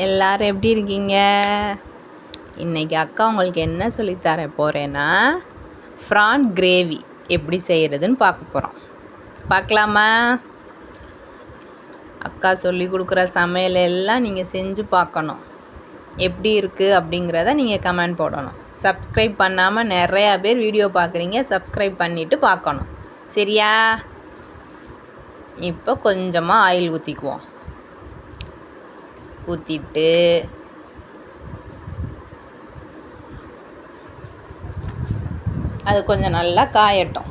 எல்லாரும் எப்படி இருக்கீங்க? இன்றைக்கி அக்கா உங்களுக்கு என்ன சொல்லித்தர போகிறேன்னா ஃப்ரான் கிரேவி எப்படி செய்கிறதுன்னு பார்க்க போகிறோம். பார்க்கலாமா? அக்கா சொல்லி கொடுக்குற சமையல் எல்லாம் நீங்கள் செஞ்சு பார்க்கணும். எப்படி இருக்குது அப்படிங்கிறத நீங்கள் கமெண்ட் போடணும். சப்ஸ்கிரைப் பண்ணாமல் நிறையா பேர் வீடியோ பார்க்குறீங்க. சப்ஸ்கிரைப் பண்ணிவிட்டு பார்க்கணும். சரியா? இப்போ கொஞ்சமாக ஆயில் ஊற்றிக்குவோம். ஊற்றிட்டு அது கொஞ்சம் நல்லா காயட்டும்.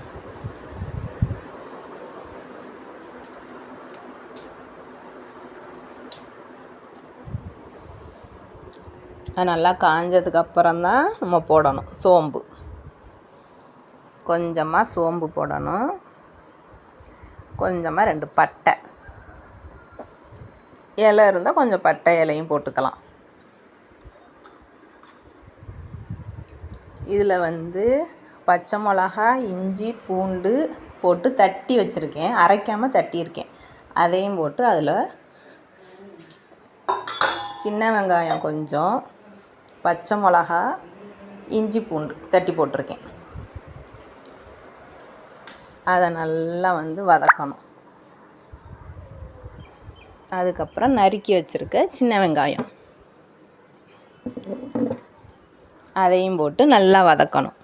அது நல்லா காஞ்சதுக்கப்புறம் தான் நம்ம போடணும் சோம்பு. கொஞ்சமாக சோம்பு போடணும். கொஞ்சமாக 2 பட்டை இலை இருந்தால் கொஞ்சம் பட்டை இலையும் போட்டுக்கலாம். இதில் பச்சை மிளகா, இஞ்சி, பூண்டு போட்டு தட்டி வச்சுருக்கேன். அரைக்காமல் தட்டியிருக்கேன். அதையும் போட்டு அதில் சின்ன வெங்காயம் கொஞ்சம், பச்சை மிளகா, இஞ்சி, பூண்டு தட்டி போட்டிருக்கேன். அதை நல்லா வதக்கணும். அதுக்கப்புறம் நறுக்கி வச்சுருக்க சின்ன வெங்காயம் அதையும் போட்டு நல்லா வதக்கணும்.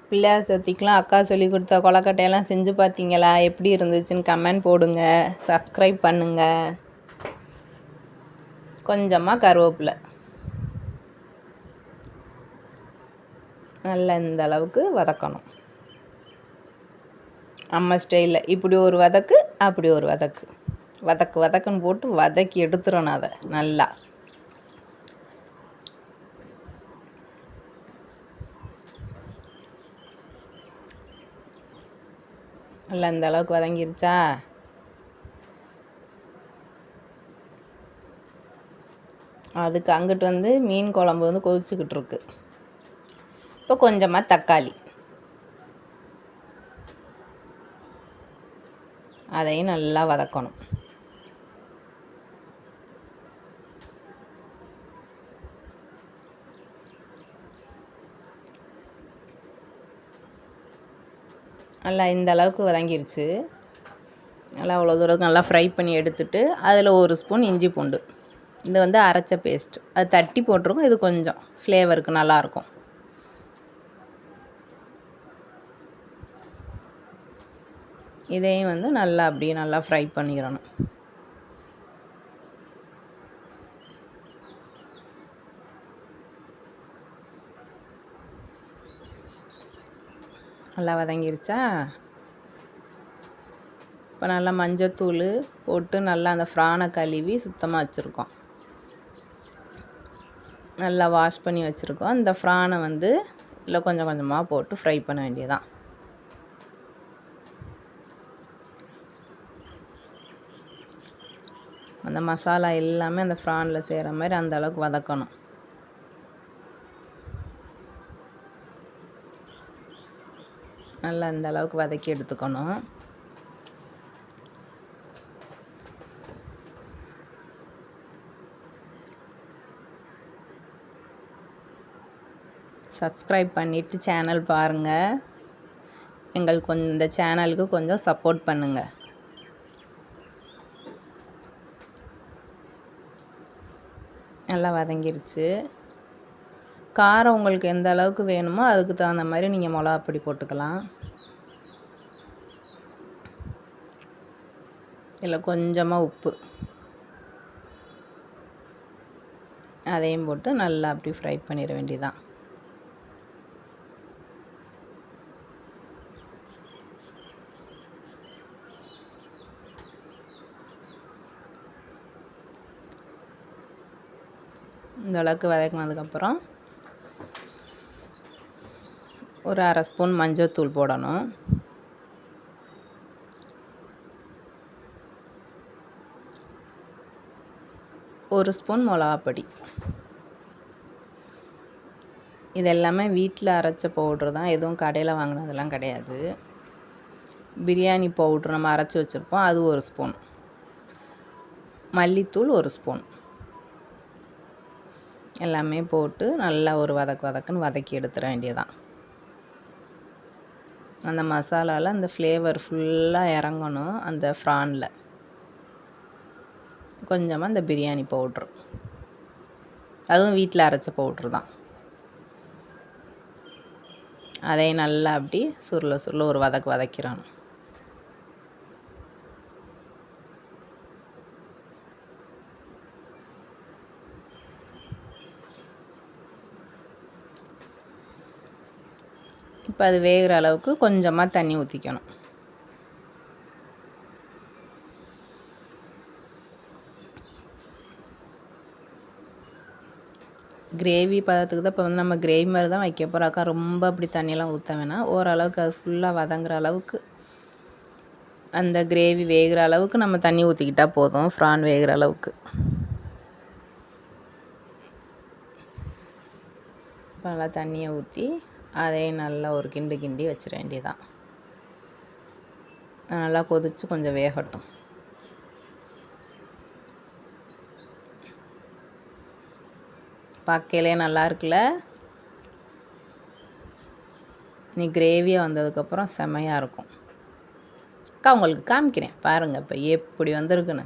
பிள்ளையார் சதுர்த்திக்கெலாம் அக்கா சொல்லி கொடுத்த கொலக்கட்டையெல்லாம் செஞ்சு பார்த்தீங்களா? எப்படி இருந்துச்சுன்னு கமெண்ட் போடுங்க. சப்ஸ்கிரைப் பண்ணுங்கள். கொஞ்சமாக கருவேப்பிலை நல்லா இந்த அளவுக்கு வதக்கணும். அம்மா ஸ்டைலில் இப்படி ஒரு வதக்கு, அப்படி ஒரு வதக்கு, வதக்குன்னு போட்டு வதக்கி எடுத்துடணும். அதை நல்லா இந்த அளவுக்கு வதங்கிருச்சா? அதுக்கு அங்கிட்டு மீன் குழம்பு கொதிச்சுக்கிட்டு இருக்கு. இப்போ கொஞ்சமாக தக்காளி அதையும் நல்லா வதக்கணும். நல்லா இந்த அளவுக்கு வதங்கிருச்சு. நல்லா அவ்வளோ தூரம் நல்லா ஃப்ரை பண்ணி எடுத்துட்டு அதில் 1 ஸ்பூன் இஞ்சி பூண்டு, இது அரைச்ச பேஸ்ட், அது தட்டி போட்டிருக்கோம். இது கொஞ்சம் ஃப்ளேவருக்கு நல்லாயிருக்கும். இதையும் நல்லா அப்படியே நல்லா ஃப்ரை பண்ணிக்கிறணும். நல்லா வதங்கிருச்சா? இப்போ நல்லா மஞ்சத்தூள் போட்டு நல்லா அந்த ஃப்ரானை கழுவி சுத்தமாக வச்சுருக்கோம். நல்லா வாஷ் பண்ணி வச்சுருக்கோம். இந்த ஃப்ரானை இல்லை கொஞ்சம் கொஞ்சமாக போட்டு ஃப்ரை பண்ண வேண்டியதான். அந்த மசாலா எல்லாமே அந்த ஃப்ரானில் செய்கிற மாதிரி அந்த அளவுக்கு வதக்கணும். நல்லா இந்த அளவுக்கு வதக்கி எடுத்துக்கணும். சப்ஸ்கிரைப் பண்ணிவிட்டு சேனல் பாருங்கள். எங்களுக்கு இந்த சேனலுக்கு கொஞ்சம் சப்போர்ட் பண்ணுங்கள். நல்லா வதங்கிருச்சு. காரம் உங்களுக்கு எந்த அளவுக்கு வேணுமோ அதுக்கு தகுந்த மாதிரி நீங்கள் மிளகாப்பொடி போட்டுக்கலாம். இல்லை கொஞ்சமாக உப்பு அதையும் போட்டு நல்லா அப்படி ஃப்ரை பண்ணிட வேண்டியதான். இந்த அளவுக்கு வதக்கினதுக்கப்புறம் ஒரு 1/2 ஸ்பூன் மஞ்சள்தூள் போடணும். ஒரு ஸ்பூன் மிளகாப்பொடி, இது எல்லாமே வீட்டில் அரைச்ச பவுட்ரு தான், எதுவும் கடையில் வாங்கினதெல்லாம் கிடையாது. பிரியாணி பவுட்ரு நம்ம அரைச்சி வச்சுருப்போம், அது 1 ஸ்பூன். மல்லித்தூள் 1 ஸ்பூன். எல்லாமே போட்டு நல்லா ஒரு வதக்குன்னு வதக்கி எடுத்துட வேண்டியதான். அந்த மசாலாவில் அந்த ஃப்ளேவர் ஃபுல்லாக இறங்கணும் அந்த ஃப்ரானில். கொஞ்சமாக இந்த பிரியாணி பவுட்ரு, அதுவும் வீட்டில் அரைச்ச பவுட்ரு தான். அதை நல்லா அப்படி சுருள ஒரு வதக்கிடணும். இப்போ அது வேகிற அளவுக்கு கொஞ்சமாக தண்ணி ஊற்றிக்கணும். கிரேவி பதத்துக்கு தான் இப்போ வந்து நம்ம கிரேவி மாதிரி தான் வைக்க போகிறாக்கா. ரொம்ப அப்படி தண்ணியெல்லாம் ஊற்ற வேணாம். ஓரளவுக்கு அது ஃபுல்லாக வதங்குற அளவுக்கு, அந்த கிரேவி வேகிற அளவுக்கு நம்ம தண்ணி ஊற்றிக்கிட்டால் போதும், ஃப்ரான் வேகிற அளவுக்கு. இப்போ நல்லா தண்ணியை ஊற்றி அதை நல்லா ஒரு கிண்டி வச்சிட வேண்டியதான். நல்லா கொதித்து கொஞ்சம் வேகட்டும். பார்க்கையிலே நல்லா இருக்குல்ல. நீ கிரேவியாக வந்ததுக்கப்புறம் செமையாக இருக்கும். அக்கா உங்களுக்கு காமிக்கிறேன் பாருங்கள் இப்போ எப்படி வந்திருக்குன்னு.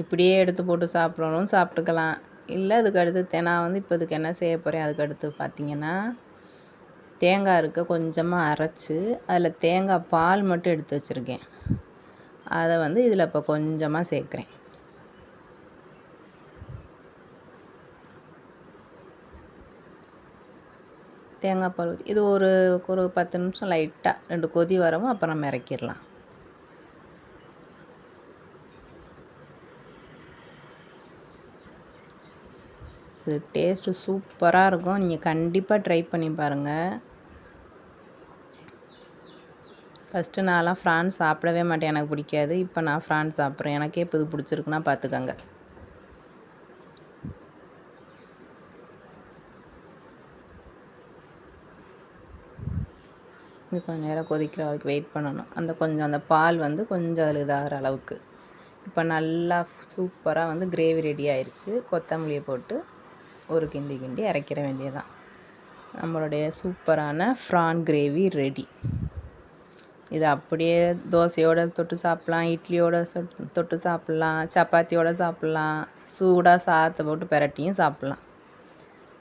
இப்படியே எடுத்து போட்டு சாப்பிடணும் சாப்பிட்டுக்கலாம். இல்லை அதுக்கு அடுத்து நான் வந்து இப்போ இதுக்கு என்ன செய்ய போகிறேன், அதுக்கு அடுத்து பார்த்திங்கன்னா தேங்காய் இருக்க கொஞ்சமாக அரைச்சி அதில் தேங்காய் பால் மட்டும் எடுத்து வச்சுருக்கேன். அதை வந்து இதில் இப்போ கொஞ்சமாக சேர்க்குறேன். தேங்காய் பால் ஊற்றி இது ஒரு 10 நிமிஷம் லைட்டாக 2 கொதி வரவும் அப்புறம் நம்ம இறக்கிடலாம். இது டேஸ்ட்டு சூப்பராக இருக்கும். நீங்கள் கண்டிப்பாக ட்ரை பண்ணி பாருங்கள். ஃபஸ்ட்டு நான்லாம் ஃப்ரான் சாப்பிடவே மாட்டேன், எனக்கு பிடிக்காது. இப்போ நான் ஃப்ரான் சாப்பிட்றேன். எனக்கே இப்போ இது பிடிச்சிருக்குன்னா பார்த்துக்கங்க. இது கொஞ்சம் நேரம் கொதிக்கிற வரைக்கும் வெயிட் பண்ணணும். அந்த பால் வந்து கொஞ்சம் அதில் இதாகிற அளவுக்கு. இப்போ நல்லா சூப்பராக வந்து கிரேவி ரெடி ஆயிடுச்சு. கொத்தமல்லியை போட்டு ஒரு கிண்டி இறக்கிற வேண்டியதான். நம்மளுடைய சூப்பரான ஃப்ரான் கிரேவி ரெடி. இது அப்படியே தோசையோடு தொட்டு சாப்பிட்லாம், இட்லியோடு தொட்டு சாப்பிட்லாம், சப்பாத்தியோடு சாப்பிட்லாம், சூடாக சாதத்தை போட்டு பிரட்டியும் சாப்பிட்லாம்.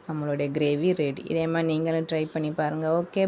நம்மளுடைய கிரேவி ரெடி. இதே மாதிரி நீங்களும் ட்ரை பண்ணி பாருங்கள். ஓகே.